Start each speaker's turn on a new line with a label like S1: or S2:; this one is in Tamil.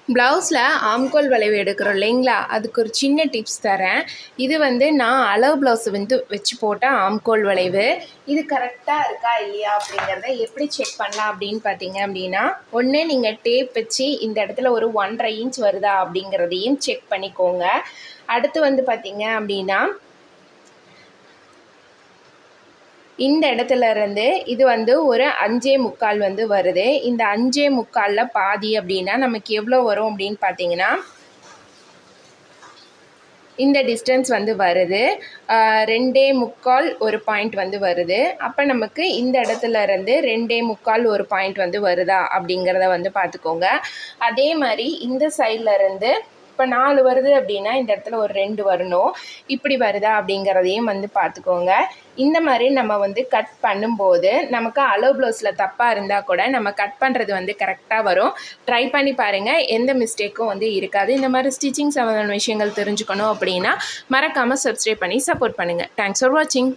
S1: ப்ளவுஸில் ஆம்கோல் வளைவு எடுக்கிறோம் இல்லைங்களா, அதுக்கு ஒரு சின்ன டிப்ஸ் தரேன். இது நான் அளவு ப்ளவுஸை வச்சு போட்ட ஆம்கோல் வளைவு. இது கரெக்டாக இருக்கா இல்லையா அப்படிங்கிறத எப்படி செக் பண்ணலாம் அப்படின்னு பார்த்தீங்க அப்படின்னா, ஒன்று நீங்கள் டேப் வச்சு இந்த இடத்துல ஒரு 1.5 இன்ச் வருதா அப்படிங்கிறதையும் செக் பண்ணிக்கோங்க. அடுத்து பார்த்தீங்க அப்படின்னா, இந்த இடத்துல இருந்து இது ஒரு 5.25 வருது. இந்த 5.25 பாதி அப்படின்னா நமக்கு எவ்வளோ வரும் அப்படின்னு பார்த்தீங்கன்னா, இந்த டிஸ்டன்ஸ் வருது. 2.25 ஒரு பாயிண்ட் வருது. அப்போ நமக்கு இந்த இடத்துல இருந்து 2.25 ஒரு பாயிண்ட் வருதா அப்படிங்கிறத பார்த்துக்கோங்க. அதே மாதிரி இந்த சைடில் இருந்து இப்போ 4 வருது அப்படின்னா இந்த இடத்துல ஒரு 2 வரணும். இப்படி வருதா அப்படிங்கிறதையும் பார்த்துக்கோங்க. இந்த மாதிரி நம்ம கட் பண்ணும்போது நமக்கு அளவு ப்ளவுஸில் தப்பாக இருந்தால் கூட நம்ம கட் பண்ணுறது கரெக்டாக வரும். ட்ரை பண்ணி பாருங்கள், எந்த மிஸ்டேக்கும் இருக்காது. இந்த மாதிரி ஸ்டிச்சிங் சம்மந்தமான விஷயங்கள் தெரிஞ்சுக்கணும் அப்படின்னா மறக்காமல் சப்ஸ்கிரைப் பண்ணி சப்போர்ட் பண்ணுங்கள். தேங்க்ஸ் ஃபார் வாட்சிங்.